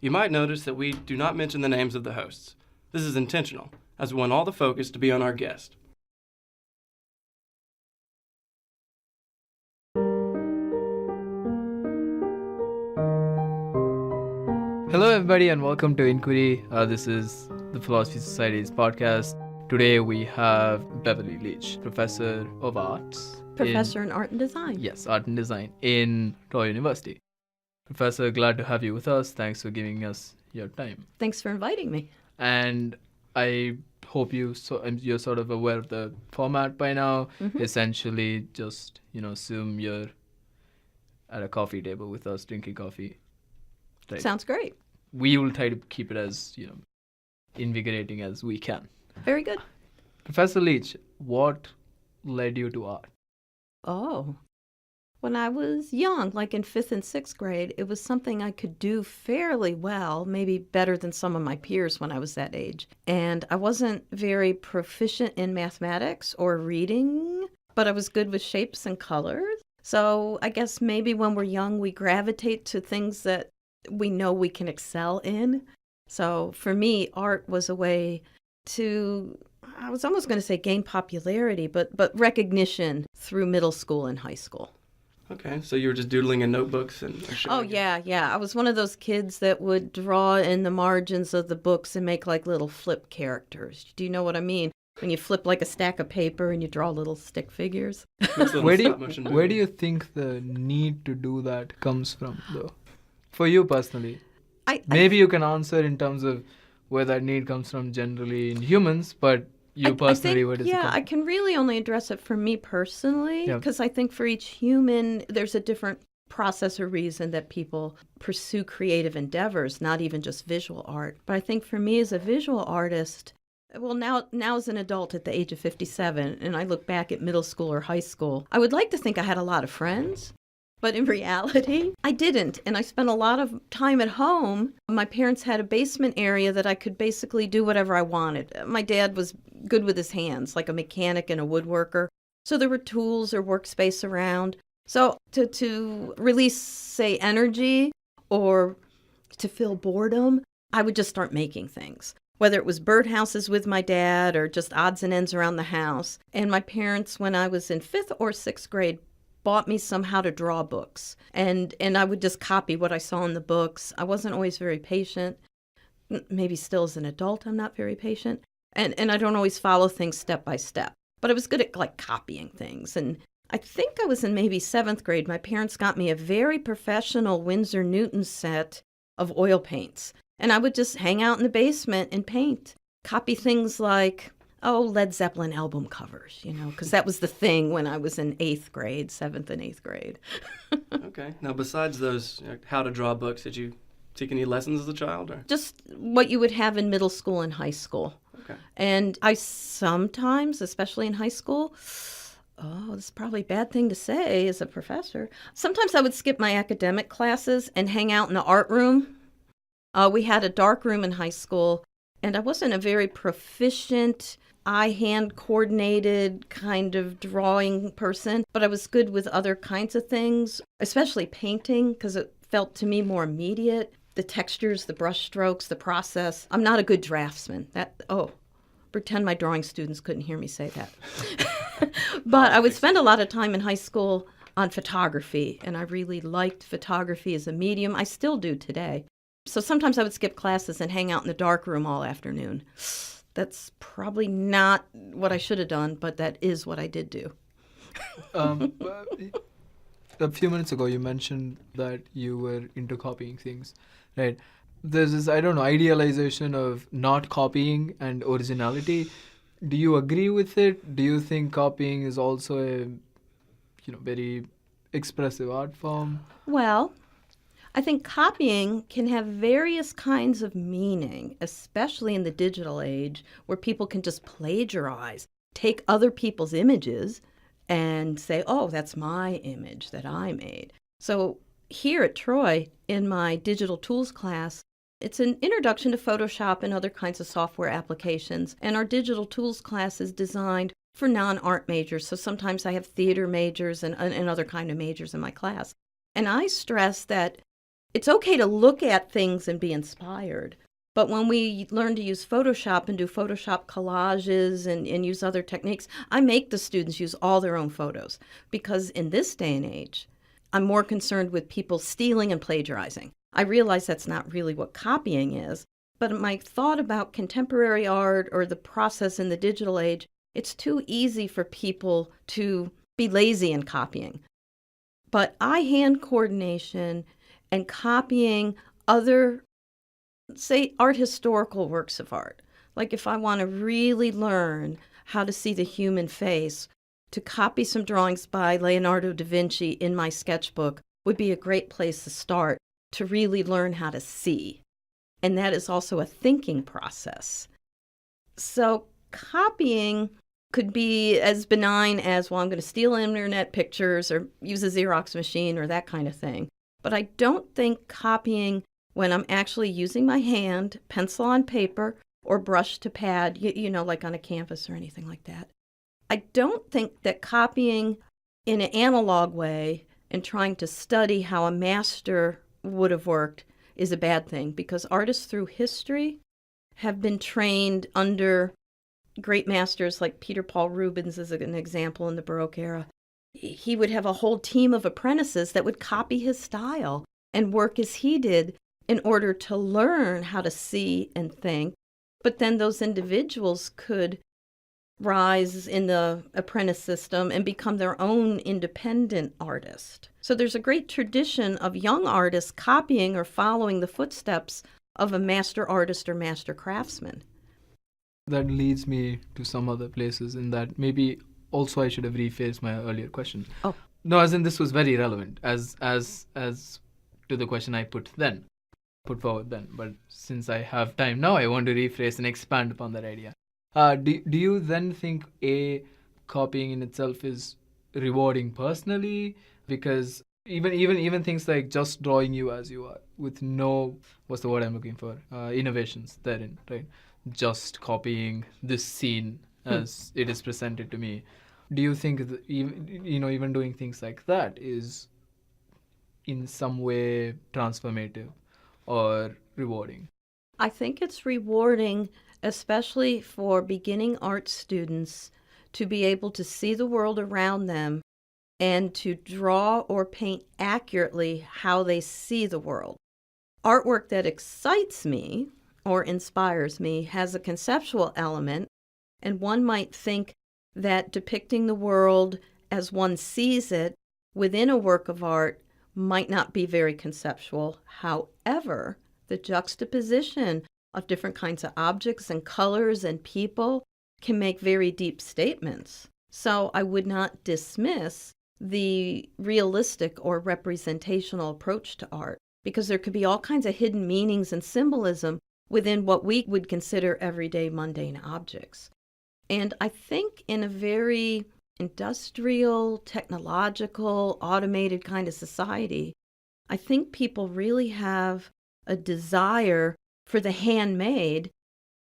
You might notice that we do not mention the names of the hosts. This is intentional, as we want all the focus to be on our guest. Hello, everybody, and welcome to Inquiry. This is the Philosophy Society's podcast. Today we have Beverly Leach, Professor of Arts. Professor in Art and Design. Yes, Art and Design in Troy University. Professor, glad to have you with us. Thanks for giving us your time. Thanks for inviting me. And I hope you're sort of aware of the format by now. Mm-hmm. Essentially, just assume you're at a coffee table with us drinking coffee. Right. Sounds great. We will try to keep it as invigorating as we can. Very good. Professor Leach, what led you to art? Oh, when I was young, like in 5th and 6th grade, it was something I could do fairly well, maybe better than some of my peers when I was that age. And I wasn't very proficient in mathematics or reading, but I was good with shapes and colors. So I guess maybe when we're young, we gravitate to things that we know we can excel in. So for me, art was a way to, I was almost going to say gain popularity, but recognition through middle school and high school. Okay, so you were just doodling in notebooks and... Oh, yeah. I was one of those kids that would draw in the margins of the books and make like little flip characters. Do you know what I mean? When you flip like a stack of paper and you draw little stick figures. Where do you think the need to do that comes from, though? For you personally? Maybe you can answer in terms of where that need comes from generally in humans, but personally, where does it come from? I can really only address it for me personally, because I think for each human, there's a different process or reason that people pursue creative endeavors, not even just visual art. But I think for me as a visual artist, well, now as an adult at the age of 57, and I look back at middle school or high school, I would like to think I had a lot of friends. But in reality, I didn't. And I spent a lot of time at home. My parents had a basement area that I could basically do whatever I wanted. My dad was good with his hands, like a mechanic and a woodworker. So there were tools or workspace around. So to release, say, energy or to fill boredom, I would just start making things. Whether it was birdhouses with my dad or just odds and ends around the house. And my parents, when I was in 5th or 6th grade, bought me some how to draw books. And I would just copy what I saw in the books. I wasn't always very patient. Maybe still as an adult, I'm not very patient. And I don't always follow things step by step. But I was good at like copying things. And I think I was in maybe 7th grade. My parents got me a very professional Winsor Newton set of oil paints. And I would just hang out in the basement and paint. Copy things like Led Zeppelin album covers, because that was the thing when I was in 8th grade, 7th and 8th grade. Okay. Now, besides those how to draw books, did you take any lessons as a child? Or? Just what you would have in middle school and high school. Okay. And I sometimes, especially in high school, this is probably a bad thing to say as a professor, sometimes I would skip my academic classes and hang out in the art room. We had a dark room in high school, and I wasn't a very proficient eye-hand coordinated kind of drawing person, but I was good with other kinds of things, especially painting, because it felt to me more immediate. The textures, the brush strokes, the process. I'm not a good draftsman. Pretend my drawing students couldn't hear me say that. But I would spend a lot of time in high school on photography, and I really liked photography as a medium. I still do today. So sometimes I would skip classes and hang out in the dark room all afternoon. That's probably not what I should have done, but that is what I did do. A few minutes ago, you mentioned that you were into copying things, right? There's this, idealization of not copying and originality. Do you agree with it? Do you think copying is also a, very expressive art form? Well, I think copying can have various kinds of meaning, especially in the digital age, where people can just plagiarize, take other people's images and say, that's my image that I made. So here at Troy, in my digital tools class, it's an introduction to Photoshop and other kinds of software applications. And our digital tools class is designed for non-art majors. So sometimes I have theater majors and other kind of majors in my class. And I stress that it's okay to look at things and be inspired. But when we learn to use Photoshop and do Photoshop collages and use other techniques, I make the students use all their own photos because in this day and age, I'm more concerned with people stealing and plagiarizing. I realize that's not really what copying is, but my thought about contemporary art or the process in the digital age, it's too easy for people to be lazy in copying. But eye-hand coordination and copying other, say, art historical works of art. Like if I want to really learn how to see the human face, to copy some drawings by Leonardo da Vinci in my sketchbook would be a great place to start to really learn how to see. And that is also a thinking process. So copying could be as benign as, well, I'm going to steal internet pictures or use a Xerox machine or that kind of thing. But I don't think copying when I'm actually using my hand, pencil on paper, or brush to pad, like on a canvas or anything like that. I don't think that copying in an analog way and trying to study how a master would have worked is a bad thing, because artists through history have been trained under great masters like Peter Paul Rubens is an example in the Baroque era. He would have a whole team of apprentices that would copy his style and work as he did in order to learn how to see and think. But then those individuals could rise in the apprentice system and become their own independent artist. So there's a great tradition of young artists copying or following the footsteps of a master artist or master craftsman. That leads me to some other places in that maybe also I should have rephrased my earlier question. Oh. No, as in this was very relevant as to the question I put forward then. But since I have time now, I want to rephrase and expand upon that idea. Do you then think copying in itself is rewarding personally? Because even things like just drawing you as you are with no, what's the word I'm looking for, innovations therein, right? Just copying this scene as it is presented to me. Do you think that even doing things like that is in some way transformative or rewarding? I think it's rewarding, especially for beginning art students, to be able to see the world around them and to draw or paint accurately how they see the world. Artwork that excites me or inspires me has a conceptual element, and one might think that depicting the world as one sees it within a work of art might not be very conceptual. However, the juxtaposition of different kinds of objects and colors and people can make very deep statements. So I would not dismiss the realistic or representational approach to art, because there could be all kinds of hidden meanings and symbolism within what we would consider everyday mundane objects. And I think in a very industrial, technological, automated kind of society, I think people really have a desire for the handmade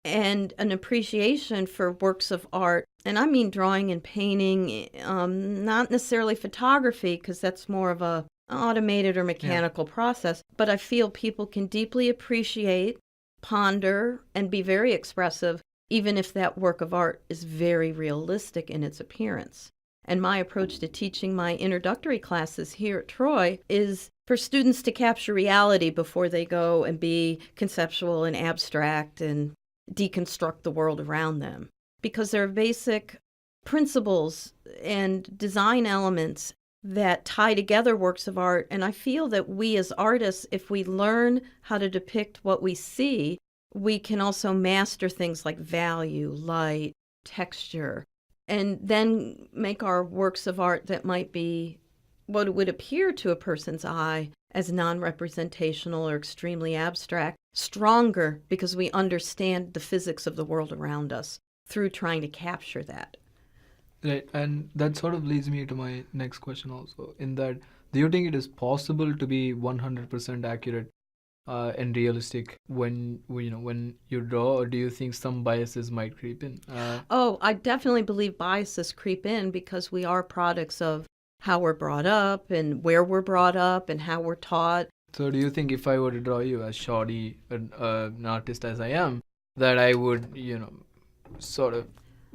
and an appreciation for works of art. And I mean drawing and painting, not necessarily photography, because that's more of a automated or mechanical process. But I feel people can deeply appreciate, ponder, and be very expressive, even if that work of art is very realistic in its appearance. And my approach to teaching my introductory classes here at Troy is for students to capture reality before they go and be conceptual and abstract and deconstruct the world around them. Because there are basic principles and design elements that tie together works of art. And I feel that we as artists, if we learn how to depict what we see, we can also master things like value, light, texture, and then make our works of art that might be what would appear to a person's eye as non-representational or extremely abstract stronger, because we understand the physics of the world around us through trying to capture that. Right, and that sort of leads me to my next question also, in that, do you think it is possible to be 100% accurate and realistic when you draw, or do you think some biases might creep in? I definitely believe biases creep in, because we are products of how we're brought up and where we're brought up and how we're taught So do you think if I were to draw you as shoddy, an artist as I am, that I would, sort of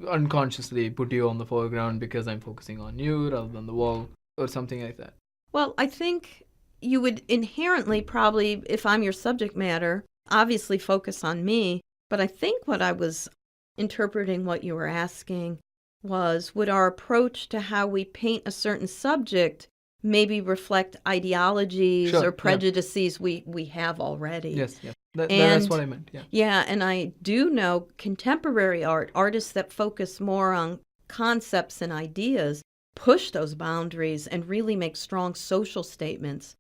unconsciously put you on the foreground because I'm focusing on you rather than the wall or something like that? Well, I think you would inherently probably, if I'm your subject matter, obviously focus on me. But I think what I was interpreting what you were asking was, would our approach to how we paint a certain subject maybe reflect ideologies Sure, or yeah. prejudices we have already? Yes. That's And what I meant, yeah. yeah, and I do know contemporary art, artists that focus more on concepts and ideas, push those boundaries and really make strong social statements.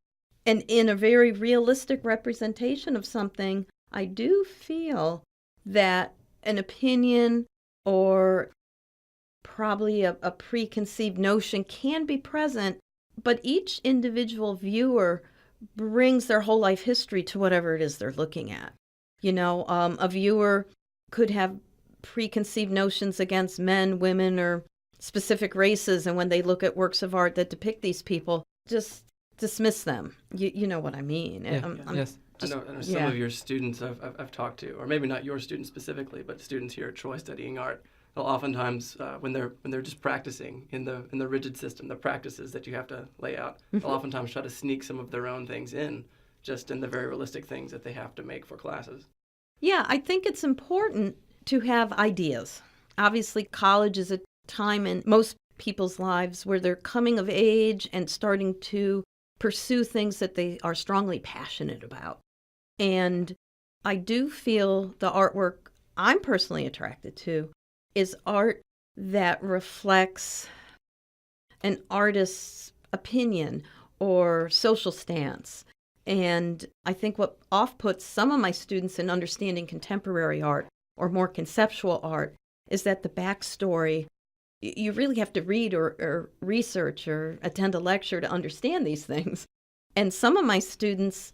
And in a very realistic representation of something, I do feel that an opinion or probably a preconceived notion can be present, but each individual viewer brings their whole life history to whatever it is they're looking at. A viewer could have preconceived notions against men, women, or specific races, and when they look at works of art that depict these people, just dismiss them. You know what I mean? Yeah. Yes. I know some of your students I've talked to, or maybe not your students specifically, but students here at Troy studying art, they'll oftentimes, when they're just practicing in the rigid system, the practices that you have to lay out, they'll oftentimes try to sneak some of their own things in, just in the very realistic things that they have to make for classes. Yeah, I think it's important to have ideas. Obviously, college is a time in most people's lives where they're coming of age and starting to pursue things that they are strongly passionate about. And I do feel the artwork I'm personally attracted to is art that reflects an artist's opinion or social stance. And I think what off-puts some of my students in understanding contemporary art or more conceptual art is that the backstory, you really have to read or research or attend a lecture to understand these things. And some of my students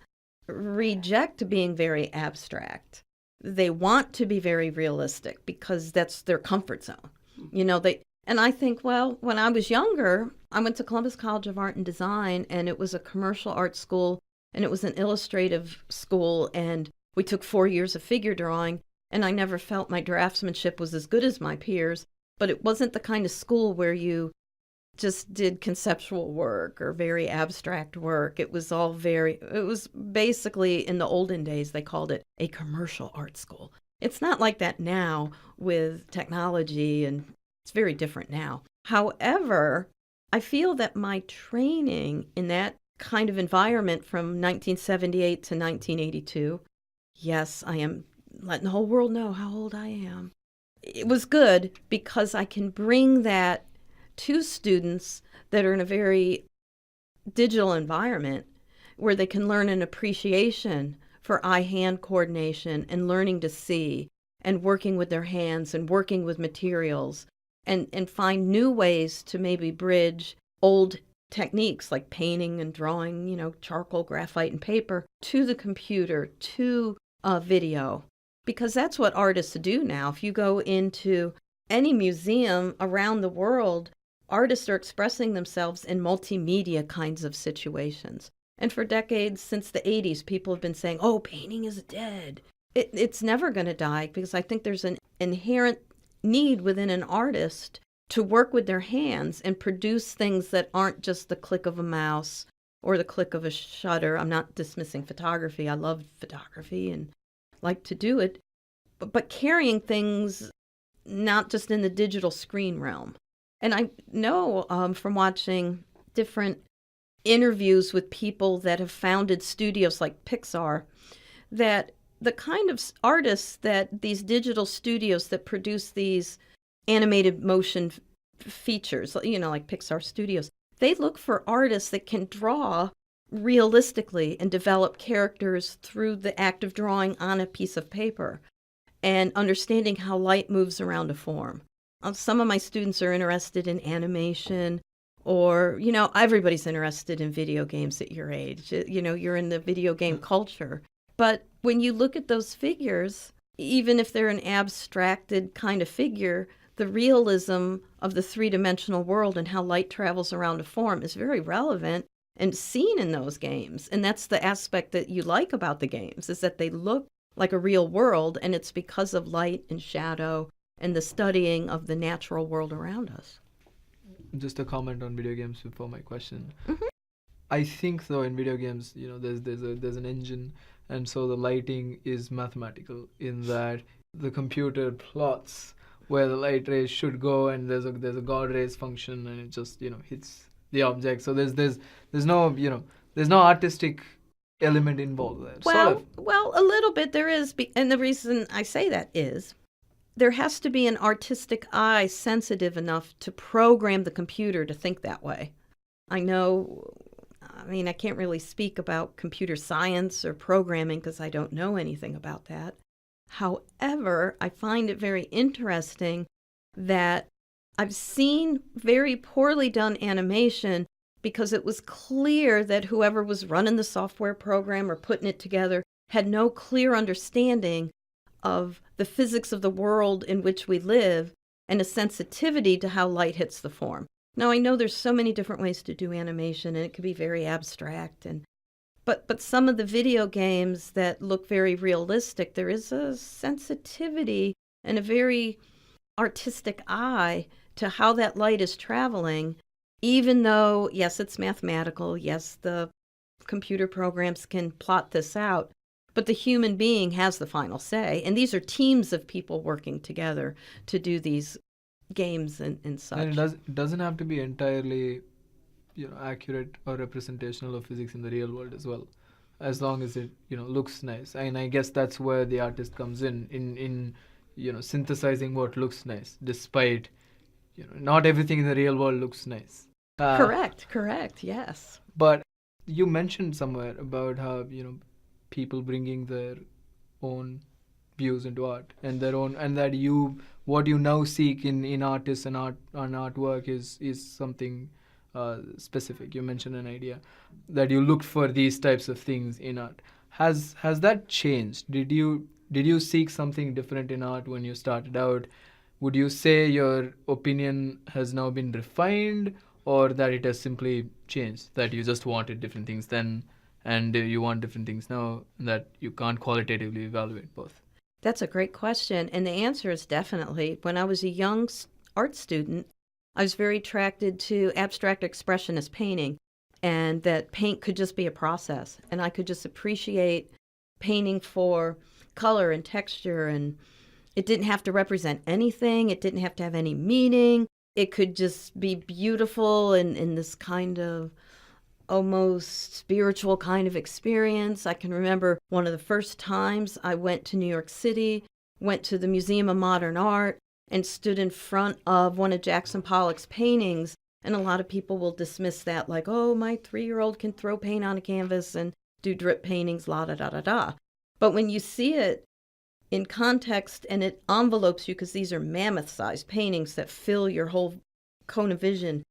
reject being very abstract. They want to be very realistic because that's their comfort zone. And I think, well, when I was younger, I went to Columbus College of Art and Design, and it was a commercial art school, and it was an illustrative school, and we took 4 years of figure drawing, and I never felt my draftsmanship was as good as my peers, but it wasn't the kind of school where you just did conceptual work or very abstract work. It was basically, in the olden days, they called it a commercial art school. It's not like that now with technology, and it's very different now. However, I feel that my training in that kind of environment from 1978 to 1982, yes, I am letting the whole world know how old I am. It was good because I can bring that to students that are in a very digital environment where they can learn an appreciation for eye-hand coordination and learning to see and working with their hands and working with materials and find new ways to maybe bridge old techniques like painting and drawing, charcoal, graphite, and paper to the computer, to video. Because that's what artists do now. If you go into any museum around the world, artists are expressing themselves in multimedia kinds of situations. And for decades, since the 80s, people have been saying, oh, painting is dead. It's never going to die, because I think there's an inherent need within an artist to work with their hands and produce things that aren't just the click of a mouse or the click of a shutter. I'm not dismissing photography. I love photography and like to do it, but carrying things not just in the digital screen realm. And I know from watching different interviews with people that have founded studios like Pixar, that the kind of artists that these digital studios that produce these animated motion features, like Pixar Studios, they look for artists that can draw realistically and develop characters through the act of drawing on a piece of paper and understanding how light moves around a form. Some of my students are interested in animation, or, everybody's interested in video games at your age. You're in the video game culture. But when you look at those figures, even if they're an abstracted kind of figure, the realism of the three-dimensional world and how light travels around a form is very relevant. and seen in those games. And that's the aspect that you like about the games, is that they look like a real world, and it's because of light and shadow and the studying of the natural world around us. Just a comment on video games before my question. Mm-hmm. I think though in video games, there's an engine, and so the lighting is mathematical in that the computer plots where the light rays should go, and there's a God rays function, and it just hits the object. So there's no artistic element involved there. Well, a little bit there is, and the reason I say that is there has to be an artistic eye sensitive enough to program the computer to think that way. I can't really speak about computer science or programming because I don't know anything about that. However, I find it very interesting that I've seen very poorly done animation because it was clear that whoever was running the software program or putting it together had no clear understanding of the physics of the world in which we live and a sensitivity to how light hits the form. Now, I know there's so many different ways to do animation, and it could be very abstract, but some of the video games that look very realistic, there is a sensitivity and a very artistic eye to how that light is traveling, even though, yes, it's mathematical, yes, the computer programs can plot this out, but the human being has the final say. And these are teams of people working together to do these games and such. And it doesn't have to be entirely accurate or representational of physics in the real world as well, as long as it looks nice. And I guess that's where the artist comes in synthesizing what looks nice, despite not everything in the real world looks nice. Correct, yes. But you mentioned somewhere about how people bringing their own views into art and that what you now seek in artists and artwork is something specific. You mentioned an idea that you looked for these types of things in art. Has that changed? Did you seek something different in art when you started out? Would you say your opinion has now been refined, or that it has simply changed, that you just wanted different things then and you want different things now, and that you can't qualitatively evaluate both? That's a great question, and the answer is definitely. When I was a young art student, I was very attracted to abstract expressionist painting, and that paint could just be a process, and I could just appreciate painting for color and texture, and it didn't have to represent anything. It didn't have to have any meaning. It could just be beautiful and in this kind of almost spiritual kind of experience. I can remember one of the first times I went to New York City, went to the Museum of Modern Art, and stood in front of one of Jackson Pollock's paintings. And a lot of people will dismiss that like, oh, my 3-year-old can throw paint on a canvas and do drip paintings, la da da da da. But when you see it in context and it envelopes you, because these are mammoth-sized paintings that fill your whole cone of vision,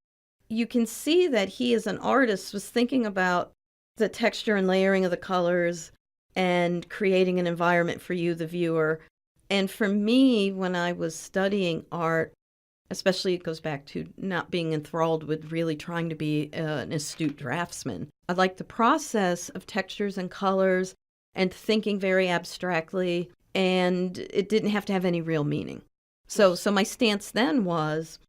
you can see that he, as an artist, was thinking about the texture and layering of the colors and creating an environment for you, the viewer. And for me, when I was studying art, especially it goes back to not being enthralled with really trying to be an astute draftsman, I liked the process of textures and colors and thinking very abstractly, and it didn't have to have any real meaning. So my stance then was,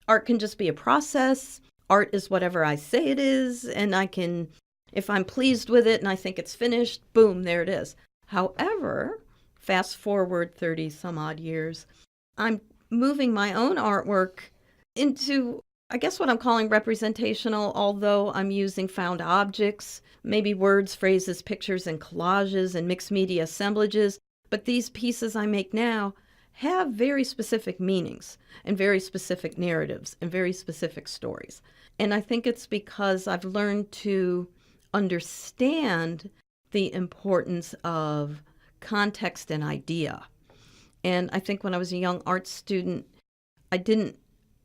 art can just be a process. Art is whatever I say it is, and I can, if I'm pleased with it and I think it's finished, boom, there it is. However, fast forward 30 some odd years, I'm moving my own artwork into, I guess, what I'm calling representational, although I'm using found objects, maybe words, phrases, pictures, and collages and mixed media assemblages. But these pieces I make now have very specific meanings and very specific narratives and very specific stories. And I think it's because I've learned to understand the importance of context and idea. And I think when I was a young art student, I didn't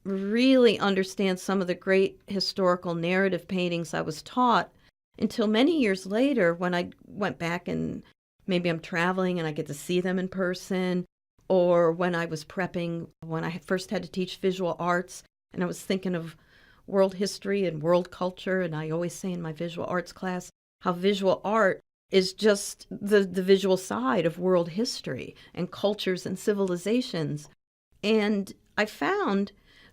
really understand some of the great historical narrative paintings I was taught until many years later, when I went back and maybe I'm traveling and I get to see them in person, or when I was prepping, when I first had to teach visual arts, and I was thinking of world history and world culture, and I always say in my visual arts class how visual art is just the visual side of world history and cultures and civilizations. And I found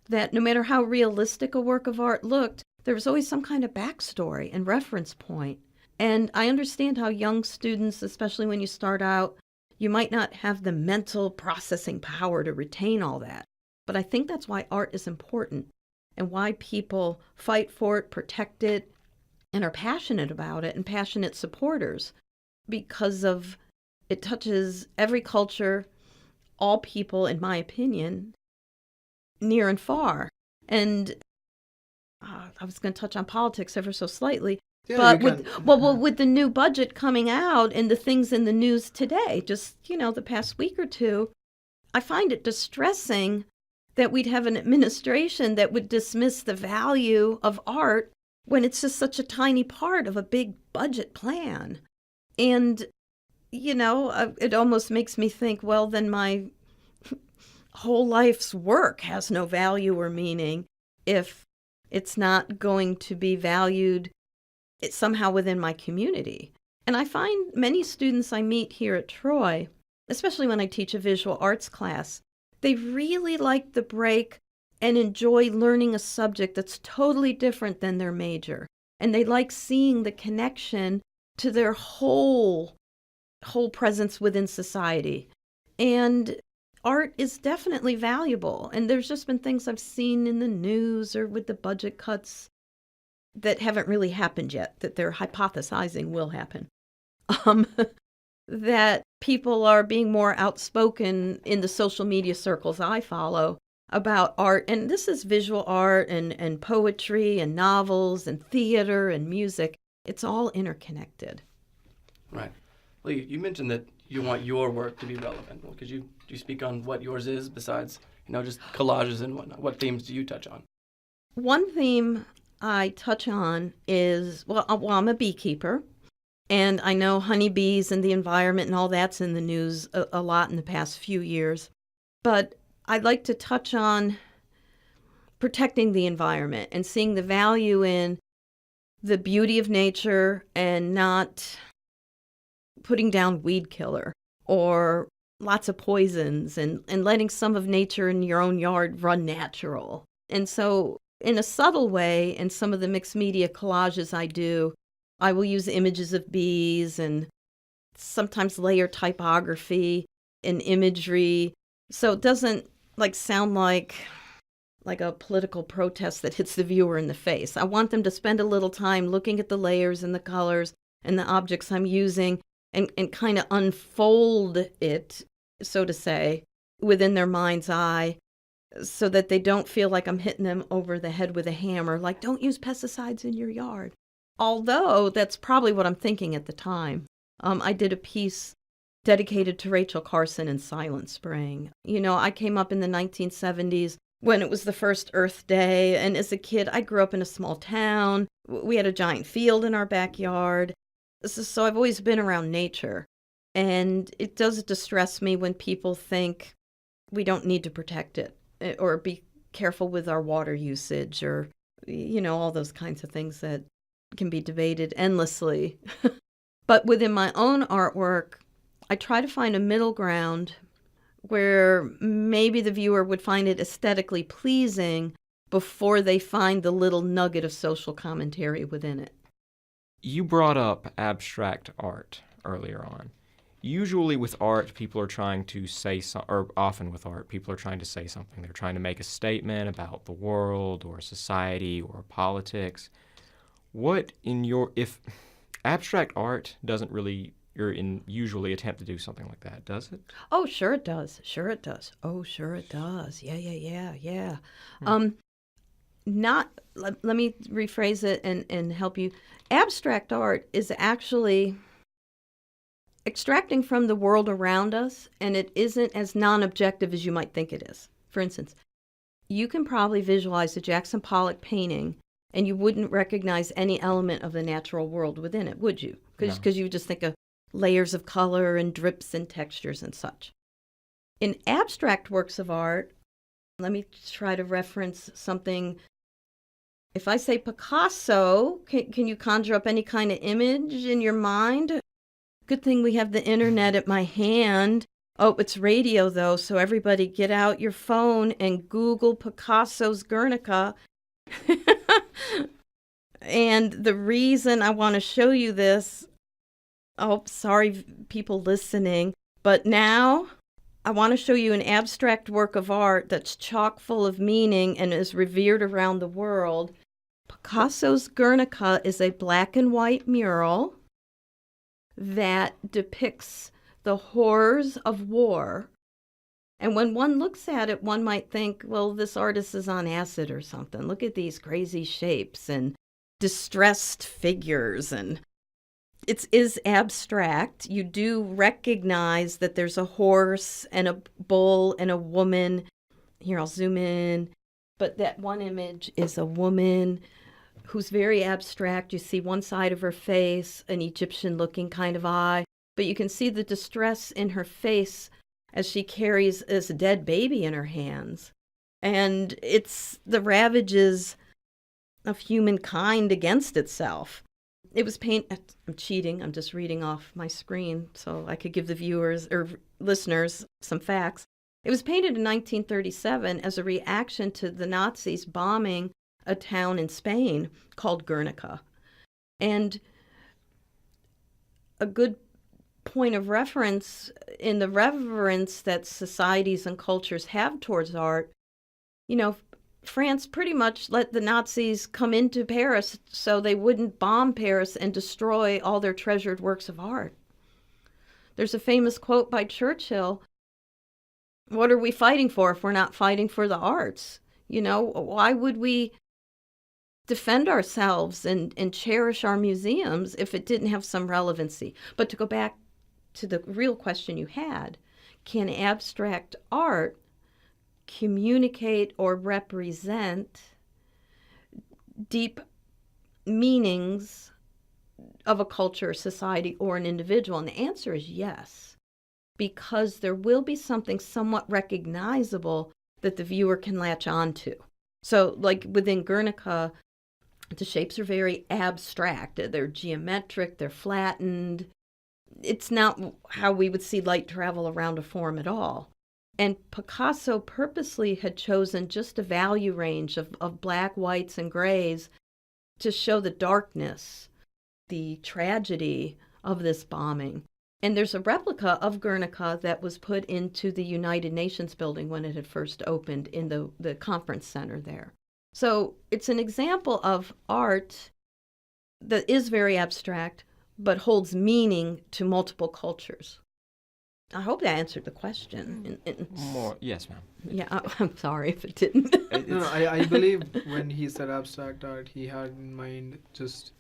that no matter how realistic a work of art looked, there was always some kind of backstory and reference point. And I understand how young students, especially when you start out, you might not have the mental processing power to retain all that. But I think that's why art is important and why people fight for it, protect it, and are passionate about it and passionate supporters, because of it touches every culture, all people, in my opinion, near and far. And I was going to touch on politics ever so slightly, Yeah, but with the new budget coming out and the things in the news today, just, the past week or two, I find it distressing that we'd have an administration that would dismiss the value of art when it's just such a tiny part of a big budget plan. And, it almost makes me think, well, then my whole life's work has no value or meaning if it's not going to be valued somehow within my community. And I find many students I meet here at Troy, especially when I teach a visual arts class, they really like the break and enjoy learning a subject that's totally different than their major. And they like seeing the connection to their whole presence within society. And art is definitely valuable. And there's just been things I've seen in the news or with the budget cuts that haven't really happened yet, that they're hypothesizing will happen. That people are being more outspoken in the social media circles I follow about art. And this is visual art and poetry and novels and theater and music. It's all interconnected. Right. Well, you mentioned that you want your work to be relevant. Well, could you speak on what yours is besides, just collages and whatnot? What themes do you touch on? One theme I touch on is, I'm a beekeeper, and I know honeybees and the environment and all that's in the news a lot in the past few years. But I'd like to touch on protecting the environment and seeing the value in the beauty of nature and not putting down weed killer or lots of poisons and letting some of nature in your own yard run natural. And so in a subtle way, in some of the mixed media collages I do, I will use images of bees and sometimes layer typography and imagery. So it doesn't sound like a political protest that hits the viewer in the face. I want them to spend a little time looking at the layers and the colors and the objects I'm using and kind of unfold it, so to say, within their mind's eye, so that they don't feel like I'm hitting them over the head with a hammer, like, don't use pesticides in your yard. Although that's probably what I'm thinking at the time. I did a piece dedicated to Rachel Carson and silent spraying. I came up in the 1970s when it was the first Earth Day, and as a kid, I grew up in a small town. We had a giant field in our backyard. So I've always been around nature. And it does distress me when people think we don't need to protect it or be careful with our water usage or, all those kinds of things that can be debated endlessly. But within my own artwork, I try to find a middle ground where maybe the viewer would find it aesthetically pleasing before they find the little nugget of social commentary within it. You brought up abstract art earlier on. Usually with art, people are trying to say or often with art, people are trying to say something. They're trying to make a statement about the world or society or politics. If abstract art doesn't really usually attempt to do something like that, does it? Oh, sure it does. Sure it does. Oh, sure it does. Yeah. Let me rephrase it and help you. Abstract art is actually extracting from the world around us, and it isn't as non-objective as you might think it is. For instance, you can probably visualize a Jackson Pollock painting, and you wouldn't recognize any element of the natural world within it, would you? Because you would just think of layers of color and drips and textures and such. In abstract works of art, let me try to reference something If I say Picasso, can you conjure up any kind of image in your mind? Good thing we have the internet at my hand. Oh, it's radio though, so everybody get out your phone and Google Picasso's Guernica. And the reason I want to show you this, oh, sorry, people listening, but now I want to show you an abstract work of art that's chock full of meaning and is revered around the world. Picasso's Guernica is a black and white mural that depicts the horrors of war. And when one looks at it, one might think, well, this artist is on acid or something. Look at these crazy shapes and distressed figures, and it is abstract. You do recognize that there's a horse and a bull and a woman. Here, I'll zoom in. But that one image is a woman who's very abstract. You see one side of her face, an Egyptian-looking kind of eye. But you can see the distress in her face as she carries this dead baby in her hands. And it's the ravages of humankind against itself. It was I'm cheating. I'm just reading off my screen so I could give the viewers or listeners some facts. It was painted in 1937 as a reaction to the Nazis bombing a town in Spain called Guernica. And a good point of reference in the reverence that societies and cultures have towards art, you know, France pretty much let the Nazis come into Paris so they wouldn't bomb Paris and destroy all their treasured works of art. There's a famous quote by Churchill, "What are we fighting for if we're not fighting for the arts? You know, why would we defend ourselves and cherish our museums if it didn't have some relevancy?" But to go back to the real question you had, can abstract art communicate or represent deep meanings of a culture, society, or an individual? And the answer is yes, because there will be something somewhat recognizable that the viewer can latch on to. So like within Guernica, the shapes are very abstract. They're geometric, they're flattened. It's not how we would see light travel around a form at all. And Picasso purposely had chosen just a value range of black, whites, and grays to show the darkness, the tragedy of this bombing. And there's a replica of Guernica that was put into the United Nations building when it had first opened in the conference center there. So it's an example of art that is very abstract, but holds meaning to multiple cultures. I hope that answered the question. More, yes, ma'am. Yeah, I'm sorry if it didn't. No, I believe when he said abstract art, he had in mind just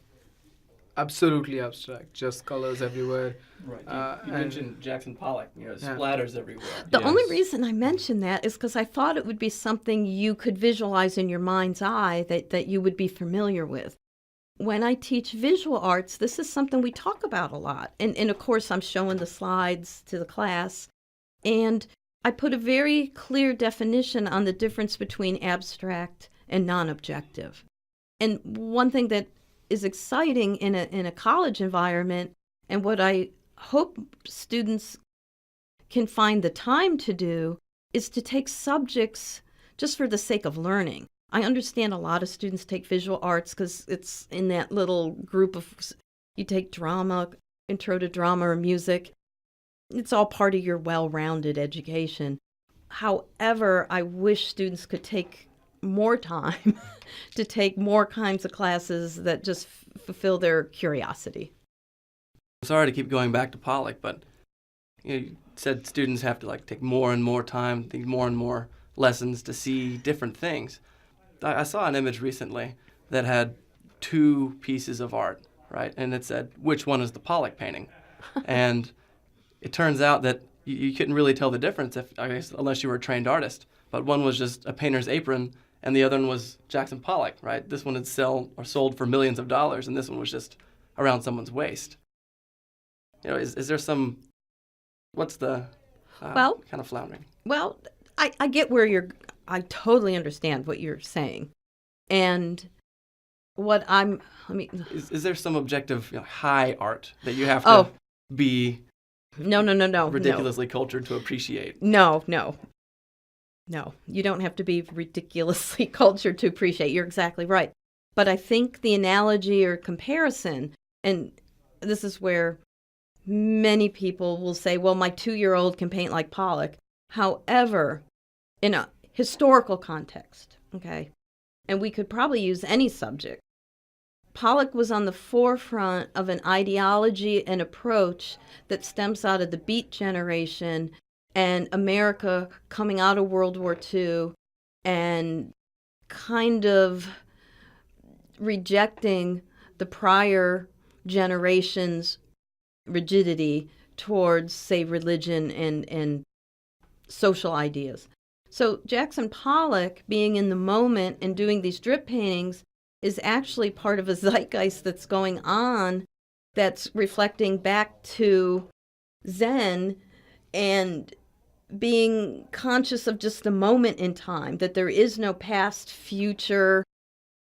absolutely abstract, just colors everywhere. Right. You mentioned Jackson Pollock, splatters everywhere. The only reason I mentioned that is because I thought it would be something you could visualize in your mind's eye that you would be familiar with. When I teach visual arts, this is something we talk about a lot. And of course, I'm showing the slides to the class. And I put a very clear definition on the difference between abstract and non-objective. And one thing that is exciting in a college environment, and what I hope students can find the time to do, is to take subjects just for the sake of learning. I understand a lot of students take visual arts because it's in that little group of, you take drama, intro to drama or music. It's all part of your well-rounded education. However, I wish students could take more time to take more kinds of classes that just fulfill their curiosity. Sorry to keep going back to Pollock, but you said students have to take more and more time, take more and more lessons to see different things. I saw an image recently that had two pieces of art, right? And it said, which one is the Pollock painting? And it turns out that you couldn't really tell the difference unless you were a trained artist. But one was just a painter's apron, and the other one was Jackson Pollock, right? This one had sold for millions of dollars, and this one was just around someone's waist. Is there some, what's the kind of floundering? Well, I get where I totally understand what you're saying. And I mean, Is there some objective high art that you have to Oh. be no. ridiculously cultured to appreciate? No. You don't have to be ridiculously cultured to appreciate. You're exactly right. But I think the analogy or comparison, and this is where many people will say, well, my 2-year-old can paint like Pollock. However, in a historical context, okay, and we could probably use any subject, Pollock was on the forefront of an ideology and approach that stems out of the Beat generation and America coming out of World War II and kind of rejecting the prior generation's rigidity towards, say, religion and social ideas. So Jackson Pollock, being in the moment and doing these drip paintings, is actually part of a zeitgeist that's going on that's reflecting back to Zen and being conscious of just the moment in time, that there is no past, future,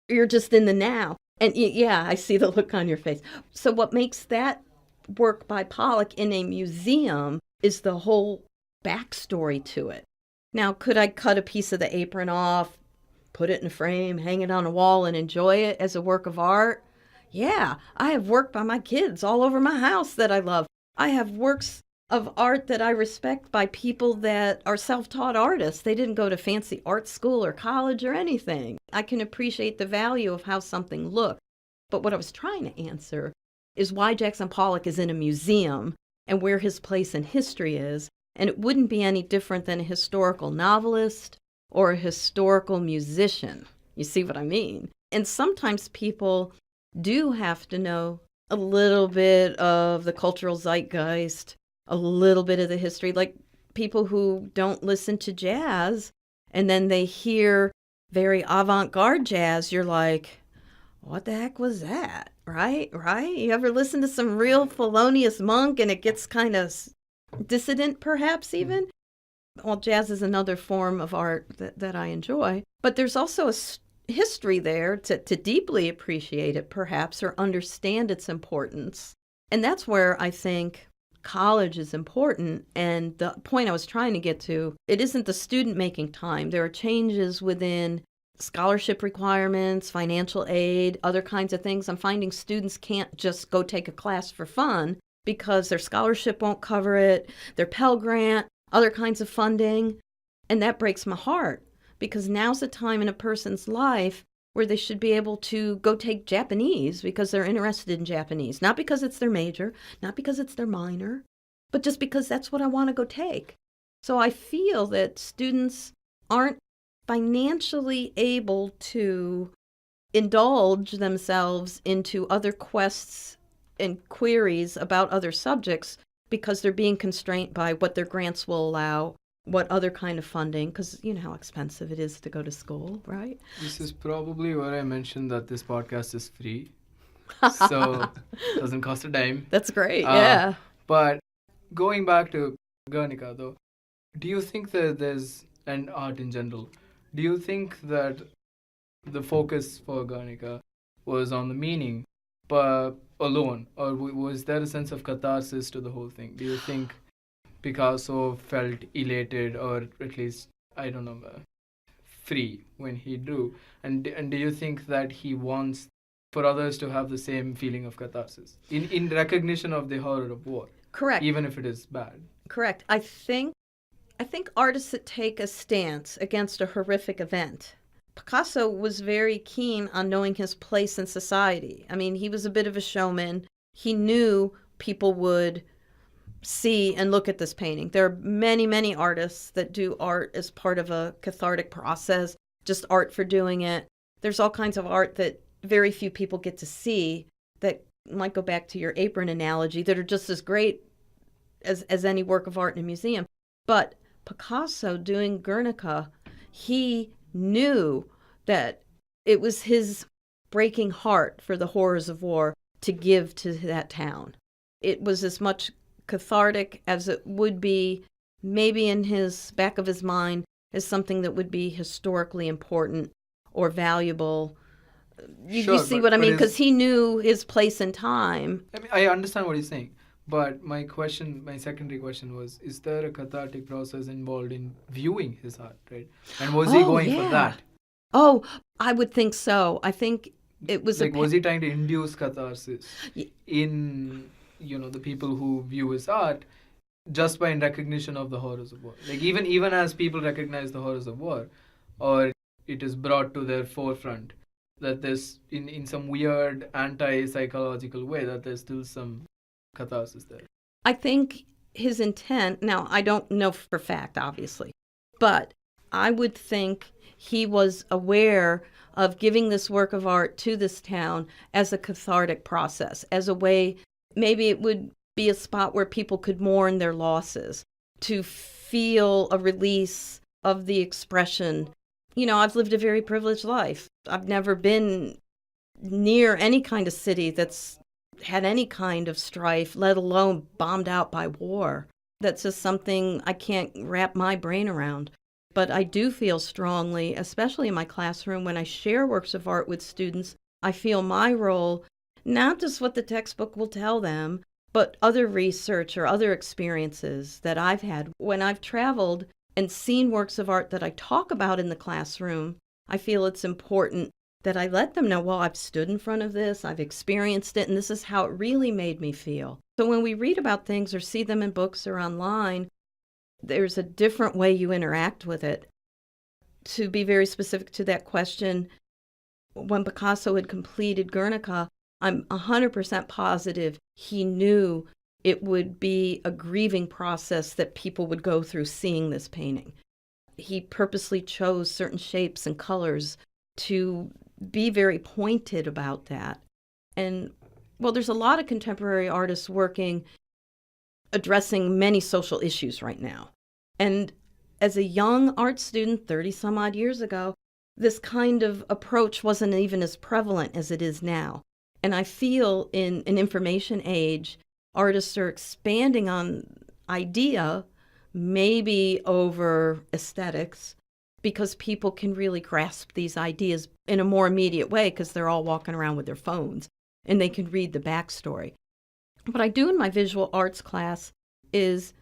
you're just in the now. And yeah, I see the look on your face. So what makes that work by Pollock in a museum is the whole backstory to it. Now, could I cut a piece of the apron off, put it in a frame, hang it on a wall, and enjoy it as a work of art? Yeah, I have work by my kids all over my house that I love. I have works of art that I respect by people that are self-taught artists. They didn't go to fancy art school or college or anything. I can appreciate the value of how something looks. But what I was trying to answer is why Jackson Pollock is in a museum and where his place in history is. And it wouldn't be any different than a historical novelist or a historical musician. You see what I mean? And sometimes people do have to know a little bit of the cultural zeitgeist, a little bit of the history, like people who don't listen to jazz and then they hear very avant-garde jazz. You're like, what the heck was that? Right? You ever listen to some real Thelonious Monk and it gets kind of dissident, perhaps even? Well, jazz is another form of art that I enjoy. But there's also a history there to deeply appreciate it, perhaps, or understand its importance. And that's where I think college is important. And the point I was trying to get to, it isn't the student making time. There are changes within scholarship requirements, financial aid, other kinds of things. I'm finding students can't just go take a class for fun because their scholarship won't cover it, their Pell Grant, other kinds of funding. And that breaks my heart because now's the time in a person's life where they should be able to go take Japanese because they're interested in Japanese. Not because it's their major, not because it's their minor, but just because that's what I want to go take. So I feel that students aren't financially able to indulge themselves into other quests and queries about other subjects because they're being constrained by what their grants will allow, what other kind of funding, because you know how expensive it is to go to school, right? This is probably where I mentioned that this podcast is free. So it doesn't cost a dime. That's great, yeah. But going back to Guernica, though, do you think that there's, and art in general, do you think that the focus for Guernica was on the meaning alone, or was there a sense of catharsis to the whole thing? Do you think Picasso felt elated, or at least, I don't know, free when he drew? And do you think that he wants for others to have the same feeling of catharsis in recognition of the horror of war? Correct. Even if it is bad. Correct. I think artists that take a stance against a horrific event. Picasso was very keen on knowing his place in society. I mean, he was a bit of a showman. He knew people would see and look at this painting. There are many, many artists that do art as part of a cathartic process, just art for doing it. There's all kinds of art that very few people get to see that might go back to your apron analogy, that are just as great as any work of art in a museum. But Picasso doing Guernica, he knew that it was his breaking heart for the horrors of war to give to that town. It was as much cathartic as it would be maybe in his back of his mind as something that would be historically important or valuable You Sure, see but- what I but mean? is- Because he knew his place and time. I mean, I understand what he's saying, but my secondary question was: is there a cathartic process involved in viewing his art, right? And was he Oh, going for yeah. that? Oh, I would think so. I think it was Like, was he trying to induce catharsis Ye- in the people who view his art just by in recognition of the horrors of war? Like even as people recognize the horrors of war, or it is brought to their forefront that there's in some weird anti-psychological way that there's still some catharsis there. I think his intent, now I don't know for fact, obviously, but I would think he was aware of giving this work of art to this town as a cathartic process, as a way, maybe it would be a spot where people could mourn their losses, to feel a release of the expression. You know, I've lived a very privileged life. I've never been near any kind of city that's had any kind of strife, let alone bombed out by war. That's just something I can't wrap my brain around. But I do feel strongly, especially in my classroom, when I share works of art with students, I feel my role, not just what the textbook will tell them, but other research or other experiences that I've had. When I've traveled and seen works of art that I talk about in the classroom, I feel it's important that I let them know, well, I've stood in front of this, I've experienced it, and this is how it really made me feel. So when we read about things or see them in books or online, there's a different way you interact with it. To be very specific to that question, when Picasso had completed Guernica, I'm 100% positive he knew it would be a grieving process that people would go through seeing this painting. He purposely chose certain shapes and colors to be very pointed about that. And, well, there's a lot of contemporary artists working, addressing many social issues right now. And as a young art student, 30 some odd years ago, this kind of approach wasn't even as prevalent as it is now. And I feel in an information age, artists are expanding on idea, maybe over aesthetics, because people can really grasp these ideas in a more immediate way because they're all walking around with their phones and they can read the backstory. What I do in my visual arts class is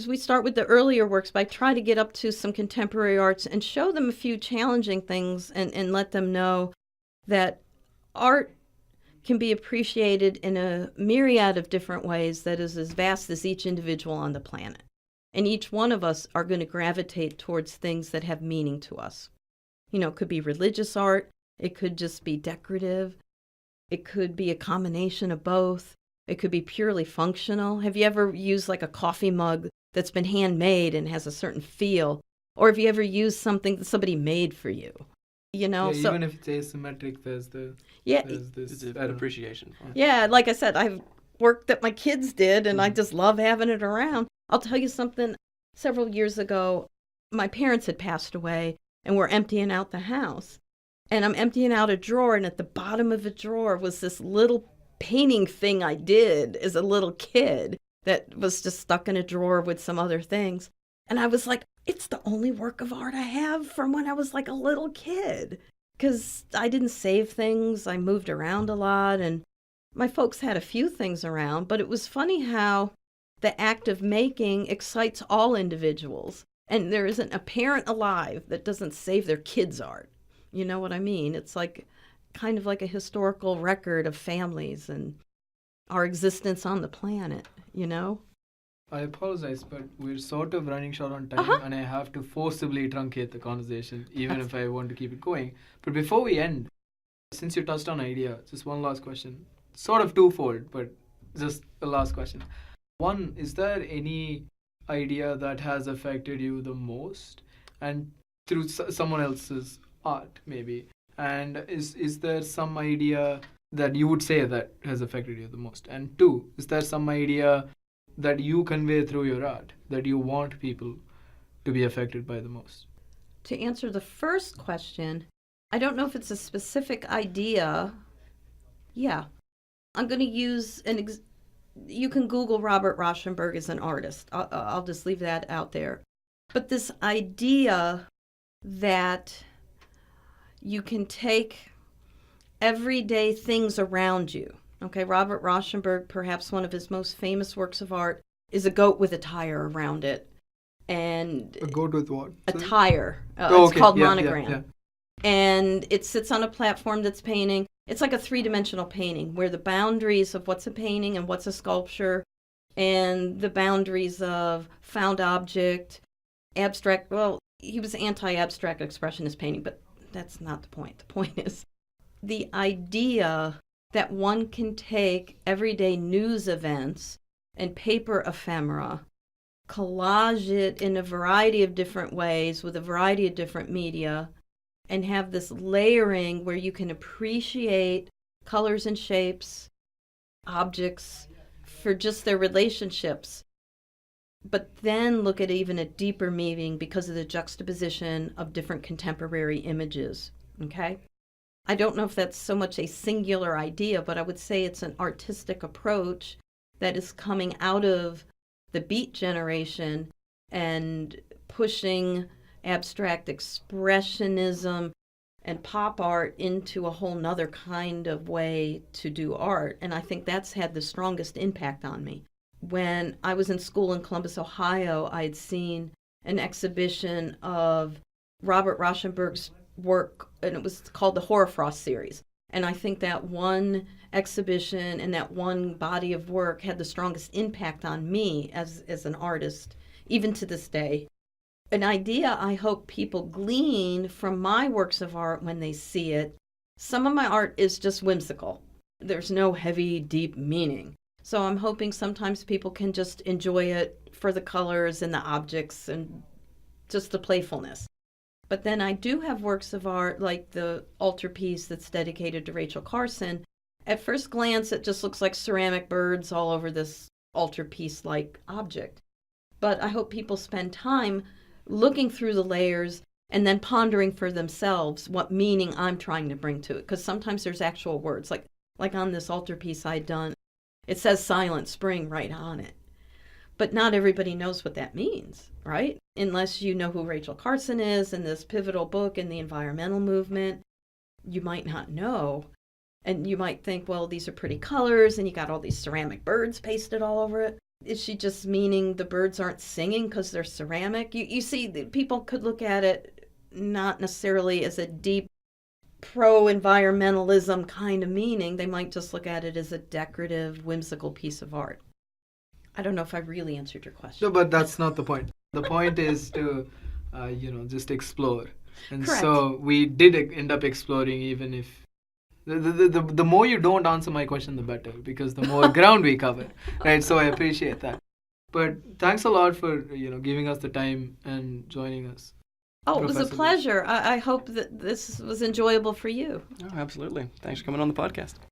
we start with the earlier works, but I try to get up to some contemporary arts and show them a few challenging things and let them know that art can be appreciated in a myriad of different ways that is as vast as each individual on the planet. And each one of us are going to gravitate towards things that have meaning to us. You know, it could be religious art, it could just be decorative, it could be a combination of both. It could be purely functional. Have you ever used like a coffee mug that's been handmade and has a certain feel? Or have you ever used something that somebody made for you? You know, Yeah, even if it's asymmetric, there's this It's an appreciation for it. Yeah, like I said, I've work that my kids did, and I just love having it around. I'll tell you something. Several years ago, my parents had passed away, and we're emptying out the house. And I'm emptying out a drawer, and at the bottom of the drawer was this little painting thing I did as a little kid that was just stuck in a drawer with some other things. And I was like, it's the only work of art I have from when I was like a little kid. Because I didn't save things, I moved around a lot, and my folks had a few things around, but it was funny how the act of making excites all individuals. And there isn't a parent alive that doesn't save their kids' art. You know what I mean? It's like kind of like a historical record of families and our existence on the planet, you know? I apologize, but we're sort of running short on time, and I have to forcibly truncate the conversation, even if I want to keep it going. But before we end, since you touched on idea, just one last question. Sort of twofold, but just the last question. One, is there any idea that has affected you the most, and through someone else's art, maybe? And is there some idea that you would say that has affected you the most? And two, is there some idea that you convey through your art that you want people to be affected by the most? To answer the first question, I don't know if it's a specific idea. Yeah. I'm going to use you can Google Robert Rauschenberg as an artist. I'll just leave that out there. But this idea that you can take everyday things around you. Okay, Robert Rauschenberg, perhaps one of his most famous works of art, is a goat with a tire around it. And A goat with what? a tire. Oh, It's okay. called Yeah, Monogram. yeah. And it sits on a platform that's painting. It's like a three-dimensional painting where the boundaries of what's a painting and what's a sculpture and the boundaries of found object, abstract, well, he was anti-abstract expressionist painting, but that's not the point. The point is the idea that one can take everyday news events and paper ephemera, collage it in a variety of different ways with a variety of different media, and have this layering where you can appreciate colors and shapes, objects for just their relationships, but then look at even a deeper meaning because of the juxtaposition of different contemporary images, okay? I don't know if that's so much a singular idea, but I would say it's an artistic approach that is coming out of the Beat generation and pushing abstract expressionism and pop art into a whole nother kind of way to do art. And I think that's had the strongest impact on me. When I was in school in Columbus, Ohio, I had seen an exhibition of Robert Rauschenberg's work, and it was called the Hoarfrost series. And I think that one exhibition and that one body of work had the strongest impact on me as an artist, even to this day. An idea I hope people glean from my works of art when they see it. Some of my art is just whimsical. There's no heavy, deep meaning. So I'm hoping sometimes people can just enjoy it for the colors and the objects and just the playfulness. But then I do have works of art like the altarpiece that's dedicated to Rachel Carson. At first glance, it just looks like ceramic birds all over this altarpiece-like object. But I hope people spend time looking through the layers and then pondering for themselves what meaning I'm trying to bring to it. Because sometimes there's actual words. Like on this altarpiece I'd done, it says Silent Spring right on it. But not everybody knows what that means, right? Unless you know who Rachel Carson is and this pivotal book in the environmental movement, you might not know. And you might think, well, these are pretty colors and you got all these ceramic birds pasted all over it. Is she just meaning the birds aren't singing because they're ceramic? You see, people could look at it not necessarily as a deep pro-environmentalism kind of meaning. They might just look at it as a decorative, whimsical piece of art. I don't know if I really answered your question. No, but that's not the point. The point is to, just explore. And Correct. so we did end up exploring, even if the more you don't answer my question, the better, because the more ground we cover, right? So I appreciate that. But thanks a lot for giving us the time and joining us. Oh, it was a Professor Leach. pleasure. I hope that this was enjoyable for you. Oh, absolutely. Thanks for coming on the podcast.